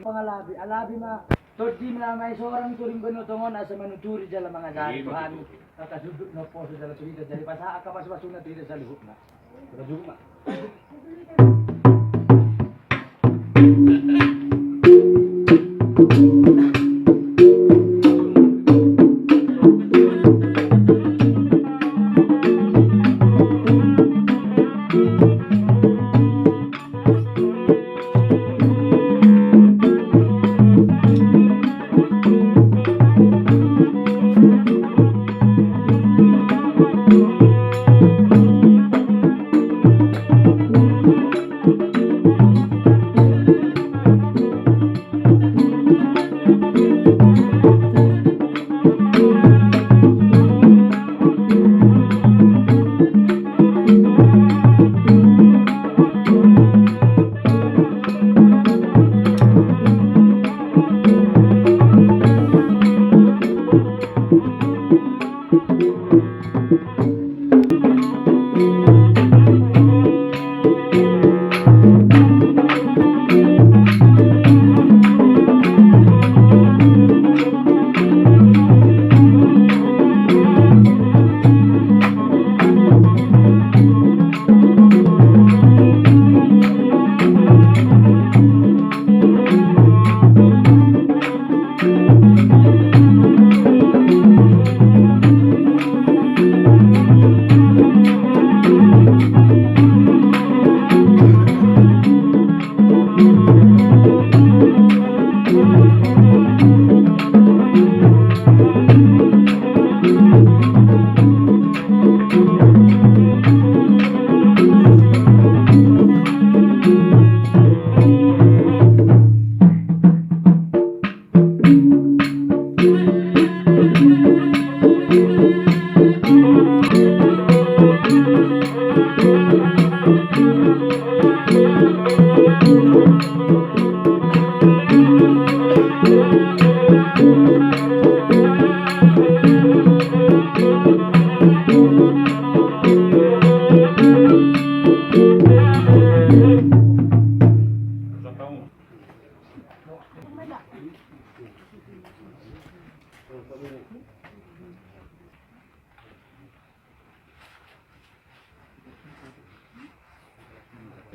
Pangalabi, alabi ma, todi na may seorang turing benutongon asa manuturi jala mga dari Tuhan. Nakaduduk na po sa jala turida jali pasa akapas basuna turida sa lihok na. Kadugma.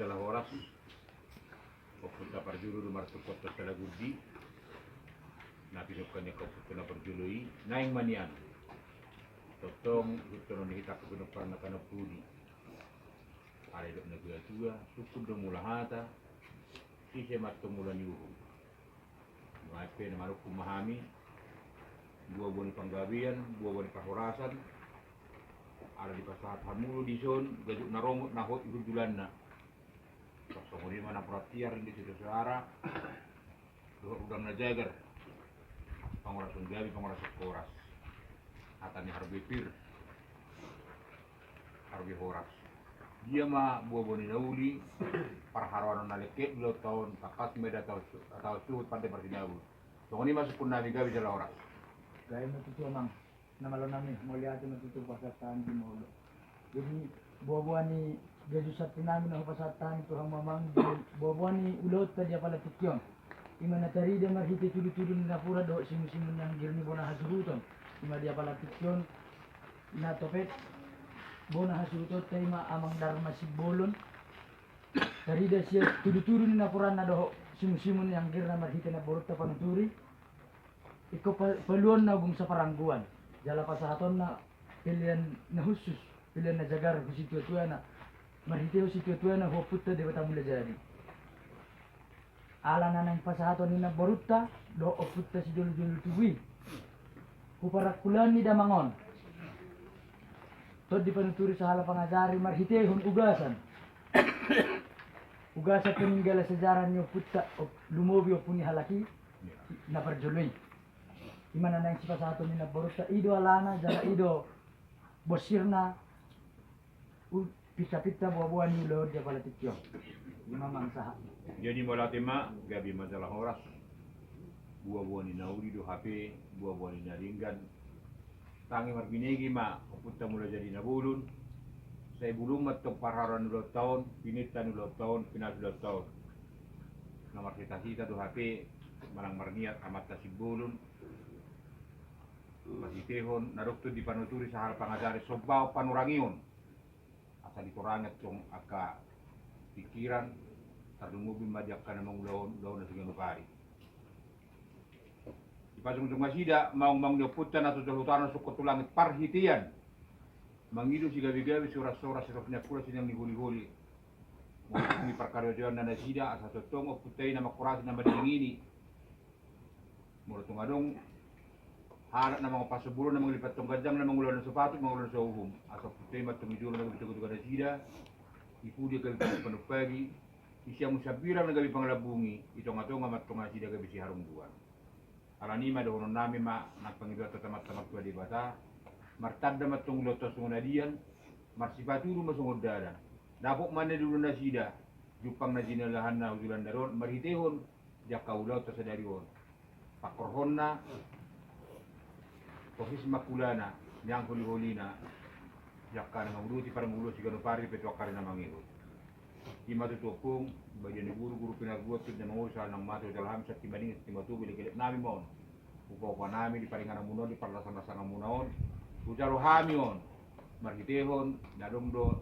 Dalam oras Opunta parjulu rumah kota Talagudi na pinukan niya kaputo na parjului naing manian totong gusto na nakita ko pinukan na kanapudi alay do naglatua sukod do mula hata sisi matong mula niuho mga na manok kumahami buwa-buwa ni panggabian buwa-buwa ni pahorasan ada di pasahat hamulo di son gajuk na romot na hot ihudulan na Pasokoni mana perhatian di situ suara, dua udang na jagar, pengoras gabi pengoras koras, atani harbi pir, harbi horas. Dia mah buah boni nauli, parharoan naleket dua tahun, takas meda atau suhut pandai bersinabu. Sokoni masuk pun nabi gabi jalan horas. Gaya matutu mang, nama lo nami, mau lihat matutu pasatan di molo. Jadi buah-buah ni Gaju sa namin ang pasatan ito ang mamang buwan ni ulot pa dia pala tikyon. Ima na tarida marhiti tudu-tudu na pura do simu-simu ng girni bona hasuruton. Ima dia pala tikyon na topet bona hasurutot tay ma amang dharma sibolon. Tarida siya tudu-tudu na pura na do simu-simu ng girna marhiti na borot ta panuturi. Iko paluon na gung sa parangguan. Jala pasahaton na pilihan na husus, pilihan na jagar kusituatuan na marhiteo si tuwa na hoputta de bata mula jadi. Ala na ng pasahato ni na borutta do oputta si julu-julu tuwi. Kuparakulan ni damangon. Tod di panuturi sa hala pangajari marhitehon ugasan. Ugasan peninggalan sejarah ni oputta lumobi opuni halaki na parjoloy. Imana na yung si pasahato ni na borutta ido alana jala ido bosirna pita-pita buah-buah ni ulod dia pala tikyo. Mamang saha. Jadi mula tema gabi masalah horas. Buah-buah ni nauri do HP, buah-buah ni naringgan. Tangi marbinegi ma opunta mula jadi nabulun. Saya bulung matong parharan ulod tahun, pinitan ulod tahun, pinas ulod tahun. Nomor kita do HP malang marniat amat tasibulun. Masih tehon narukto di panuturi sa hal pangajari sobaw panurangion. Asa dikurangat yung aka pikiran tardungubin majak ka namang ulawon na sigang lupari. Ipasung-sung masida, maung-maung niyaputan at tutulutanan sukot tulangit parhitian. Mangido si gabi-gabi suras-suras sirapnya pula sinyang nihuli-huli. Mga parkaryojoan na nasida asa tutong o putay na makurasi na madingini. Mula tungadong harap na mga pasuburo na mga lipat tong gadyang na mga ulan ng sapatos, mga ulan sa uhum. Asa putay matungiduro na gabitugo-tugo na sida. Ipudi gabi panupagi. Isya mo sabirang na gabi pangalabungi. Ito nga nga matong sida gabi si harong buwan. Alanima doon namin nagpangidot at tamat-tamat kwa di bata. Martadda matong lotos ng unadian. Marsipaturo masungod dada. Napok man na dulo na sida. Jupang na sinalahan na usulan na ron. Marhitehon. Diyak kaulaw ta sa darion. Pakorhon na. Ofis makulana, niyang huli-huli na, yakka na mamuruti para mamulo si ganupari, petwakari na mangihot. Di matutupong, bayan ni guru-guru pinagbuot na mangusal ng mato dalham sa timaning at timatubi, likilit namin mo. Upaw namin, di paringan ang munon, di parlasan-lasan ang munaon. Ujaro hami on, marhitehon, narumdo,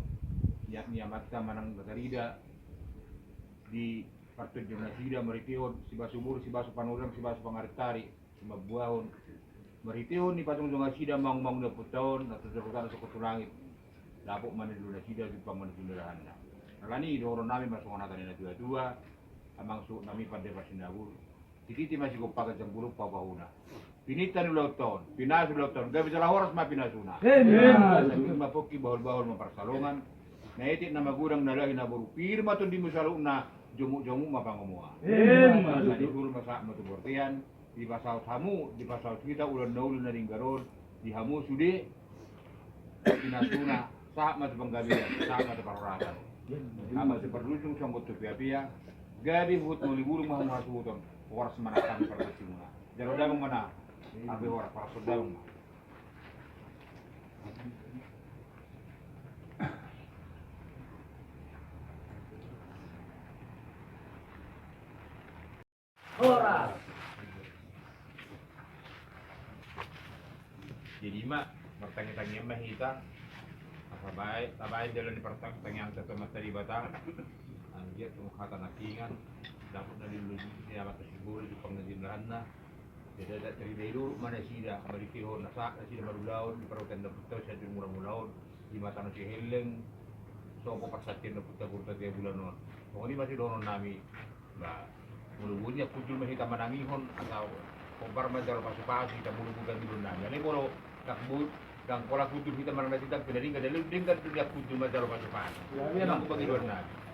niya matta manang natarida, di partod yung nasida, marhitehon, si basumur, si baso panulang, si baso pangaritari, si magbuahon, marhitehon ni patong nga sida mang na putaon at tuturutan sa kutulangit. Lapok man nilo na sida di pang manunirahan na. Nalani idoro namin masungan natin na dua-dua amang suot namin pandai pasinabul. Tititi masih kupagat ang bulok papahuna. Pinitan ulo taon, pinaso ulo taon. Gabi sa lahoras mapinasuna. Amen. Mapoki bahol-bahol maparsalungan. Naitit na magurang nalahi na buru. Pirma to di mo salo na jumu-jumu mapangumuha. Amen. Sa dihul masa matubortian. Di pasal tamu, di pasal kita ulan naul na ring garon, di hamu sude pinasuna saat matu panggabian, saat matu parorakan. Ama si perdusung sangkut tu pia-pia. Gadi hut muli burung mau masuk hutan. Waras mana kami perdusung mana. Jaro dagang mana. Abi waras para dagang. Ora. Jadi mak bertanya-tanya mah kita apa baik jalan di pertanyaan satu mata di batang anjir tuh kata nakingan dapat dari dulu dia mata sibul di pengadilan na jadi ada dari dulu mana sih dah kembali kilo nasa sih baru laut di perutnya dapat tahu saya di murah-murah di mata nasi heleng so kok pasatin dapat tahu dia bulan non pokoknya masih donon nami bah mulu-mulu aku cuma hitam manangihon atau kompar majar pasi-pasi kita mulu-mulu dulu nami ini kalau takbut dan kalau kutu kita mana kita tidak dengar tu dia kutu majar pasi-pasi yang aku bagi dulu nami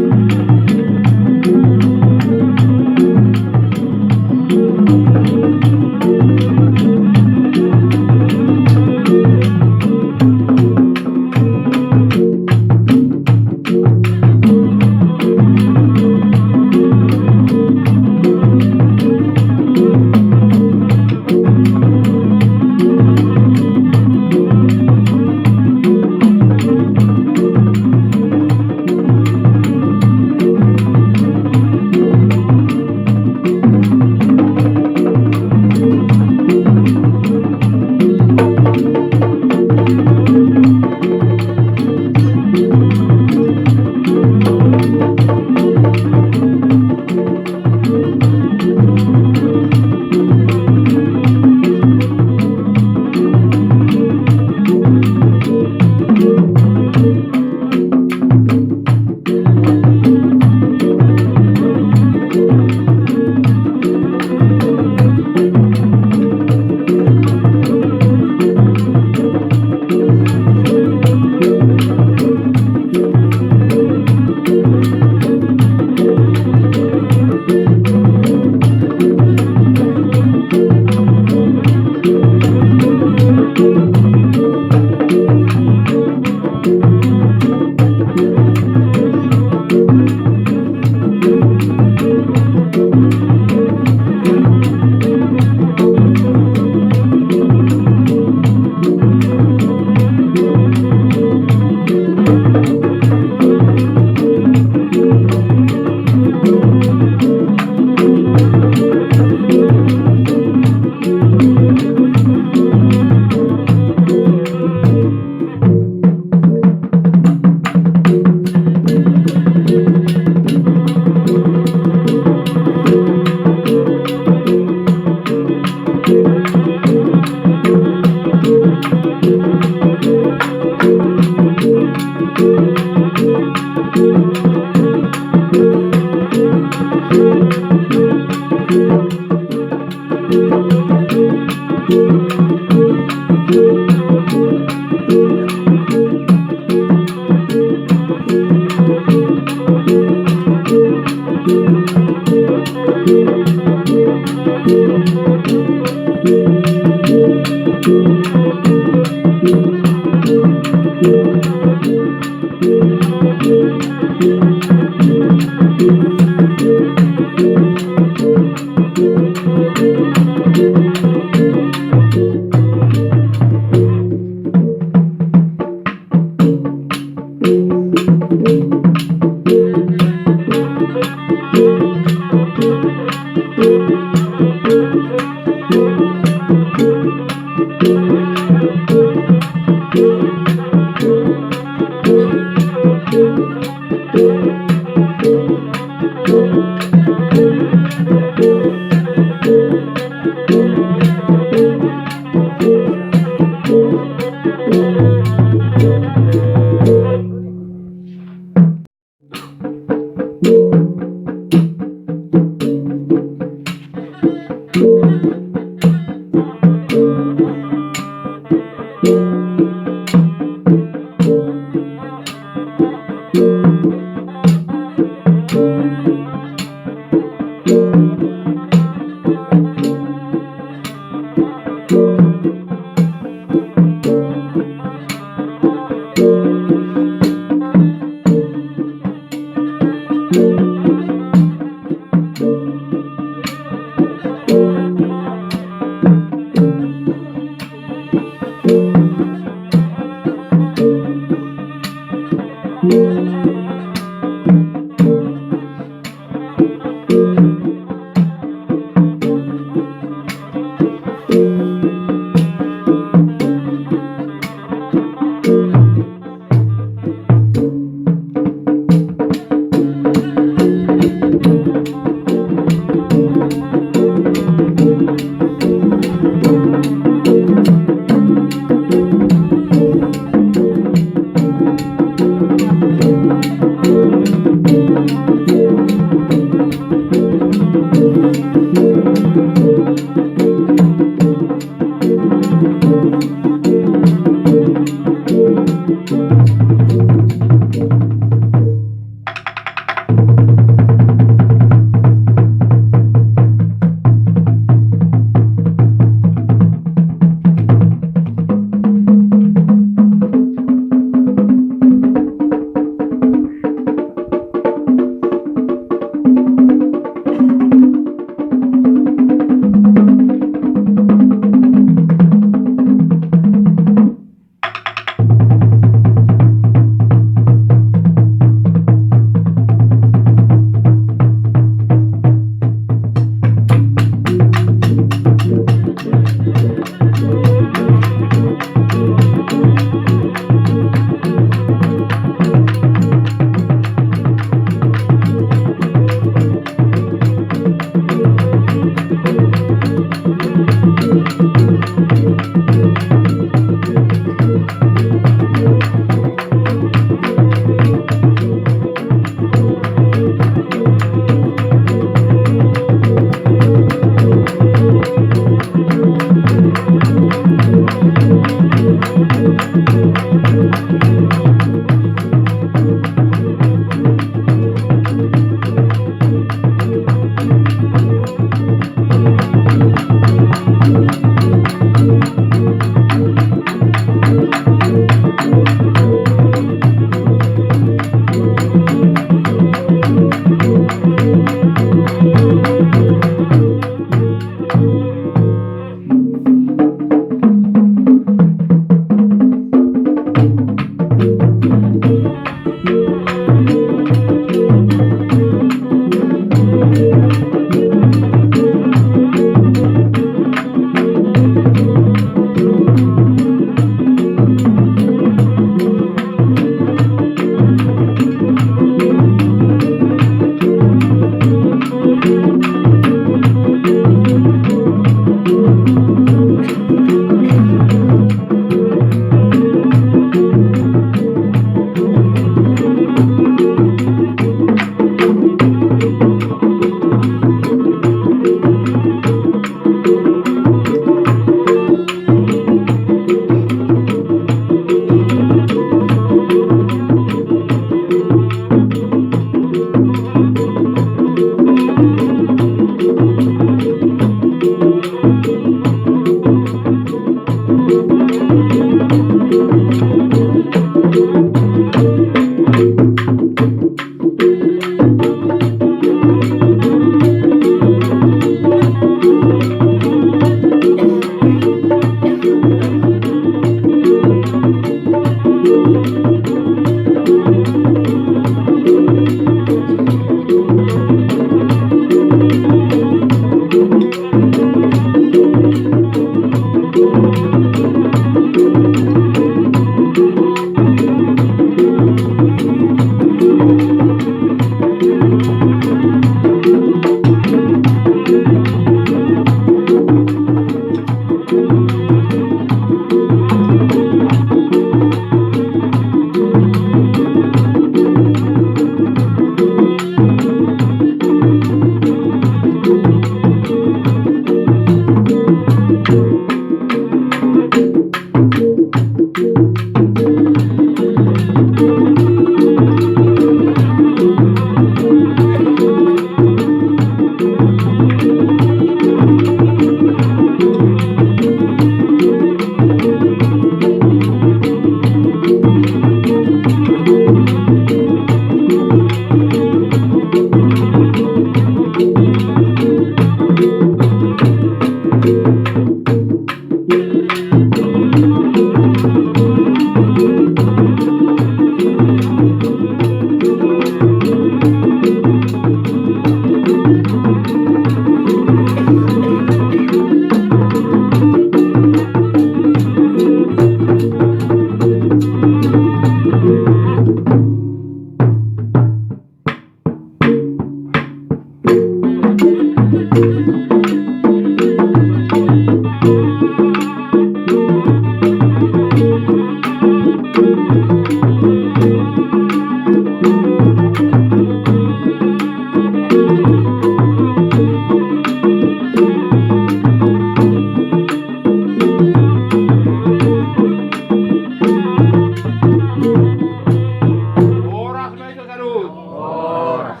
Oras na ito, Sarut. Oras.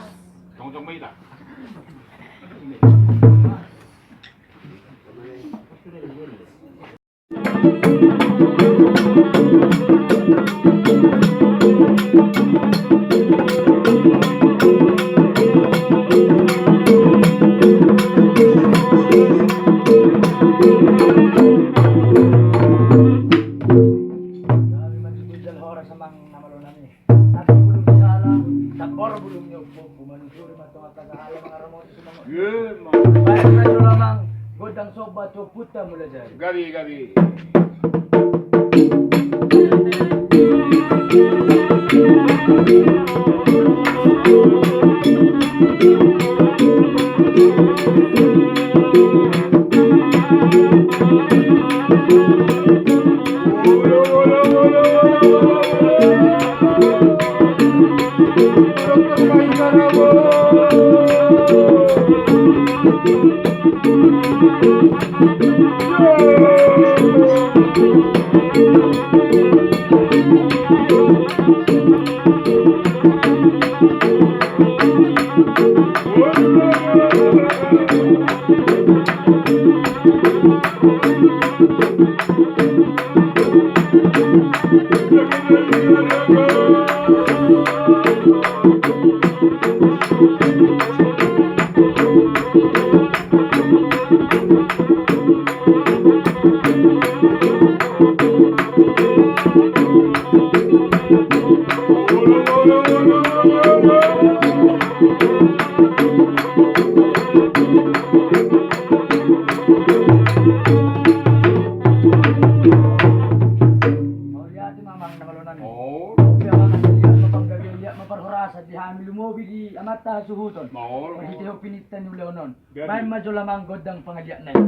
Tungtong may ita. Sabi magigil oras sa mga namalo namin. At bulong siya alam, sa koro bulong niyo po, bumanusuri matong at kagahala mga ramon sa mga. Yun, Bayan na ito lamang, godang soba to puta mula dyan. gabi, gabi. Mauliyati mamang namalo namin. Maul, Kaya mga kaliyan, mapanggagalya, maparhurasa, di hami lumobi di amata suhuton. maul, Pag hindi maul. ko pinitan yung leonon. Gabi. Bayan madyo lamang godang pangalya na yun.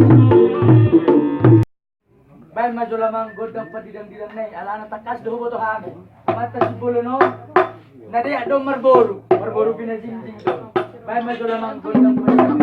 Bayan maju lamang godang padidang-didang nai ala anak takas doh boto hame mata sibulo no nade ado marboru pinajinjing do bayan maju lamang godang padidang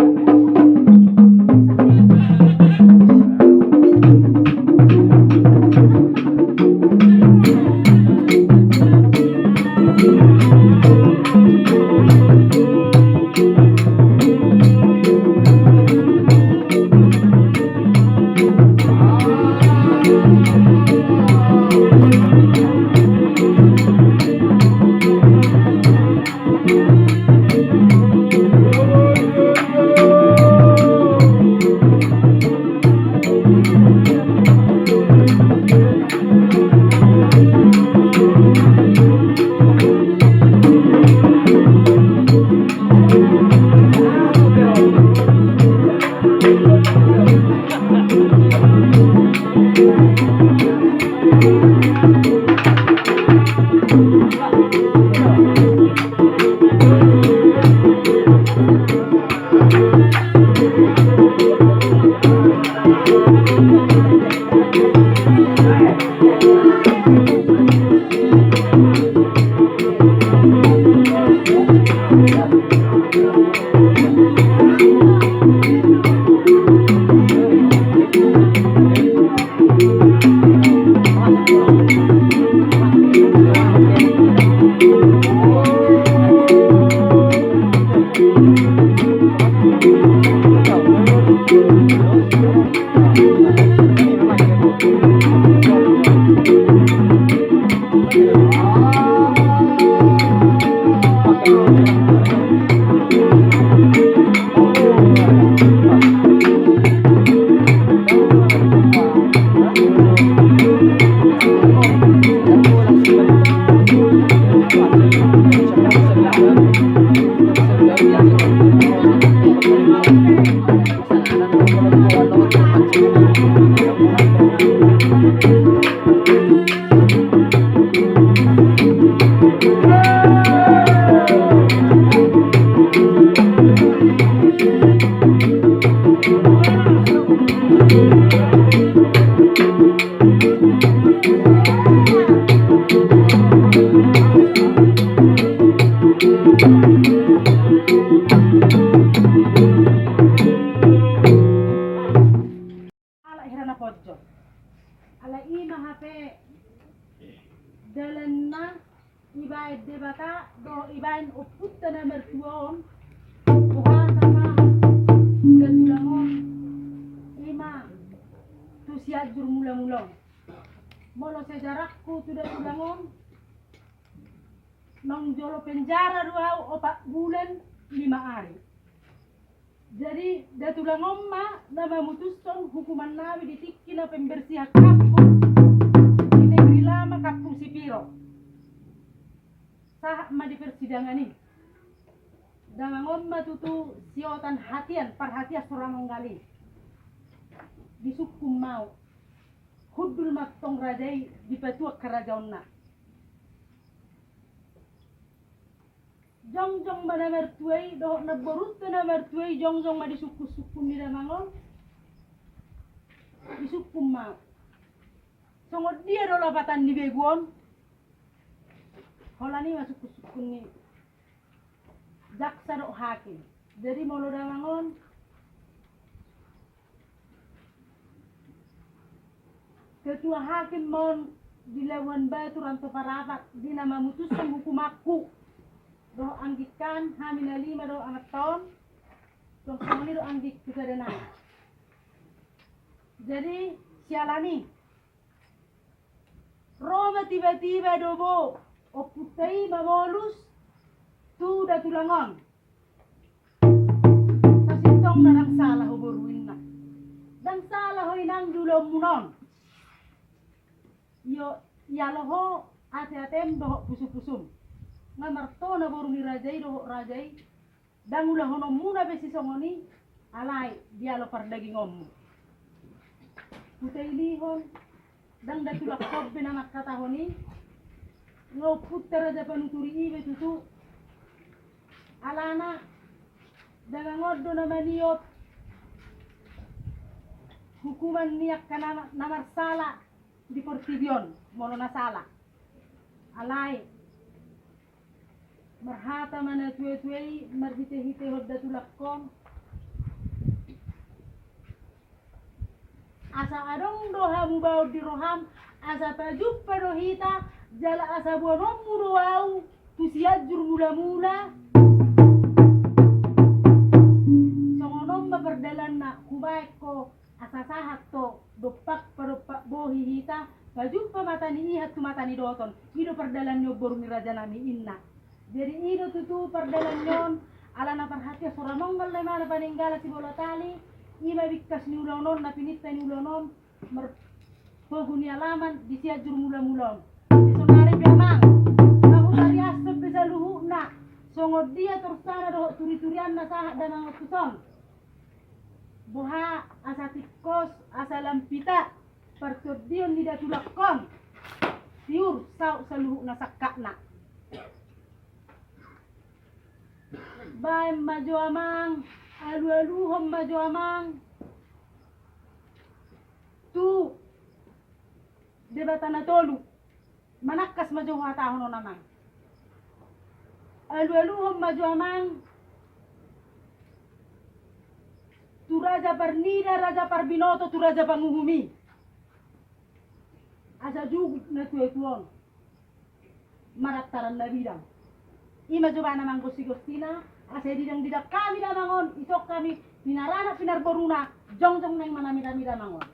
ala ima hape dalan na ibaid de bata do ibain uputta na mertuon buha sama gadulangon ima tu siat jur mula-mulong molo sejarahku tu tulangon nong jolo penjara 4 bulan 5 hari. Jadi datulang omma na memutuskan hukuman nabi ditikki na pembersih kampung di negeri lama kampung Sipiro. Sah ma di persidangan ini. Dengan omma tutu siotan hatian perhatian seorang menggali. Disukum mau. Hudul maktong rajai di petua kerajaan na. Jong mana mertuai doh na borut na mertuai jong ma disuku-suku ni mangon disukum ma songod dia do lapatan di beguon holani masuk suku ni jaksa do hakim jadi molo da mangon ketua hakim mon dilawan batu ranto parapat dina memutuskan hukum aku doh anggikan hamil 5 doh anak tahun dong semoni doh anggik juga denang jadi sialani Roma tiba-tiba dobo oputai mamolus tu datulangon sasintong narang salah oboruin na dan salah hoy nang dulom munon yo yaloho ate-atem doh pusum-pusum nga marto na boru ni rajai doh rajai dang ulah hono muna besi songoni alai dia lo pardagi ngom putai lihon dang datulak kobbe na makatahoni ngo puttara da panuturi ibe tutu alana daga ngoddo na maniot hukuman niyak ka namarsala di Portibyon, mono na sala. Alay, marhata mana tuwe-tuwe, marhite-hite hodda tulakkom. Asa adong doha mubao di roham, asa tajuk padohita, jala asa buanom muruau, tusiajur mula-mula. Songonom maperdalan na kubaik ko, asa sahat to, dopak bohi hita, tajuk pa matani ihat tu matani doton, ido perdalan nyo borumi raja nami inna. Jadi ido tutu perdalan nyon, ala na perhatian soramong malay paninggalan si bola tali, ima bikkas ni ulonon na pinita ni ulonon merpoguni alaman di siajur mula-mulon di sonari biamang aku dari asap bisa luhuk na songod dia terus sana doh turi-turian na sahak dan ang kuson buha asa tikos asa lampita pertudion di datulakon tiur sau saluhuk na sakak na bay maju amang alu-aluhom maju amang tu debatan na tolu manakas maju hatahon no namang alu-aluhom maju amang tu raja pernida raja parbinoto tu raja panguhumi asa jug na tuetuon maraktaran na bidang ima coba namang gosi-gostina asa didang kami damangon isok kami pinarana pinarboruna jong-jong neng mana mida mangon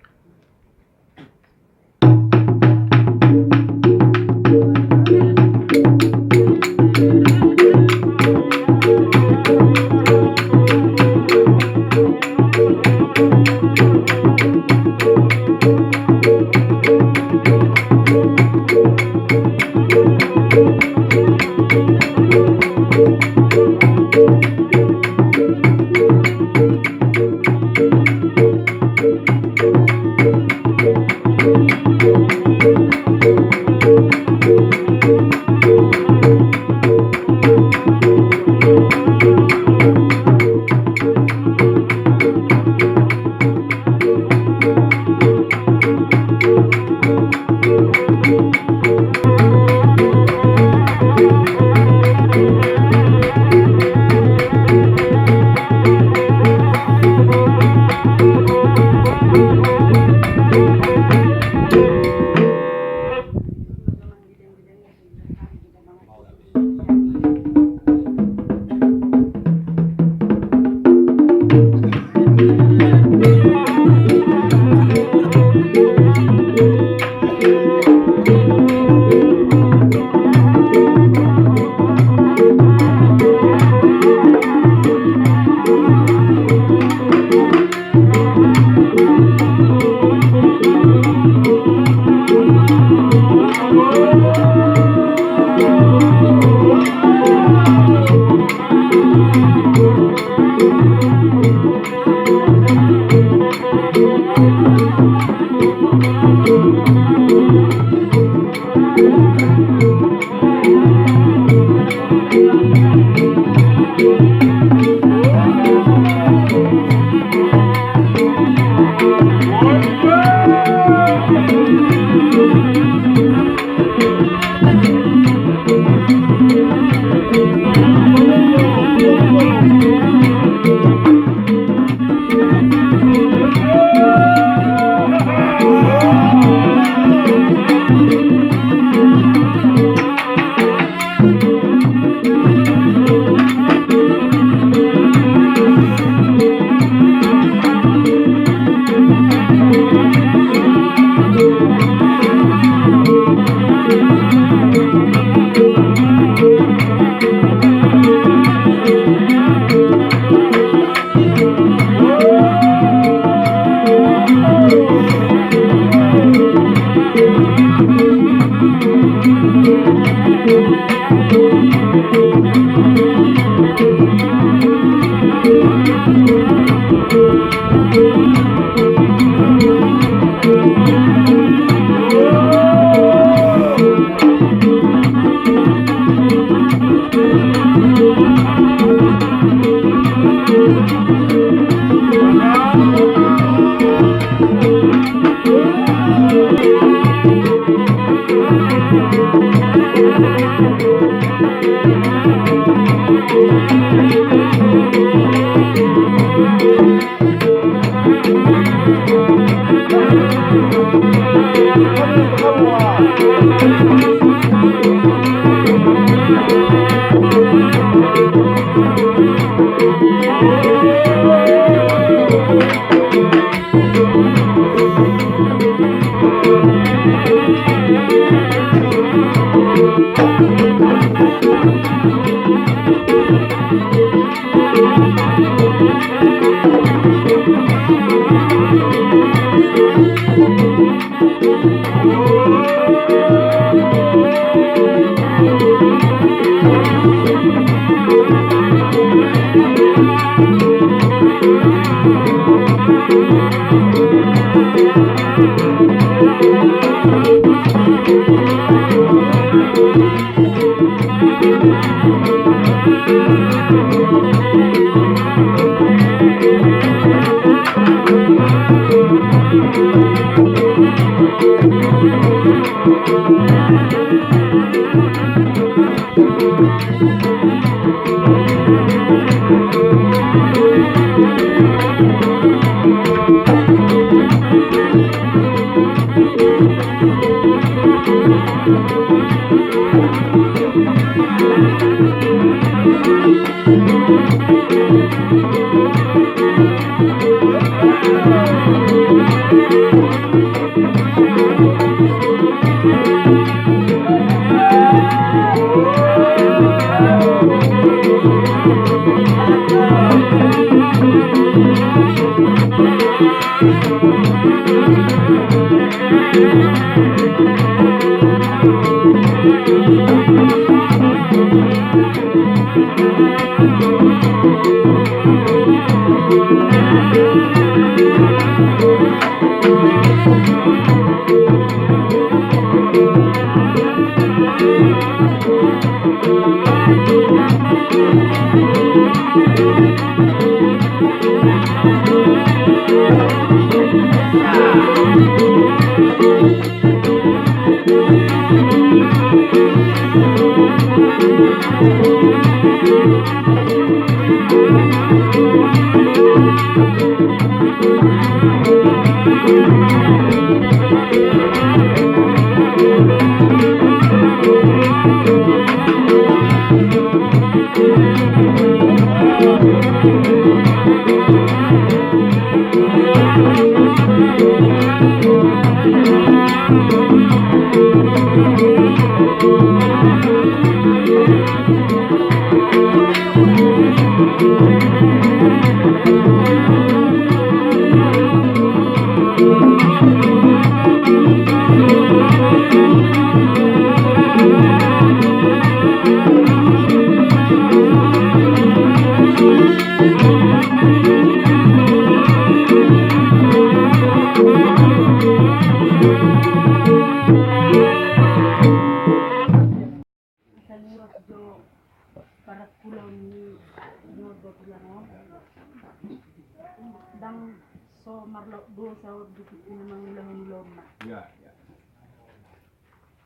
dang so marlo do sa bukit namang lahon na. Ya, ya.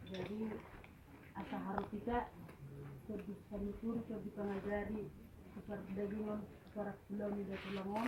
Jadi asa harutika kebi panitur kebi pangajari tukar dagingon tukar pulau ni da tulangon.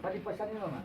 Pati pesan ini mama.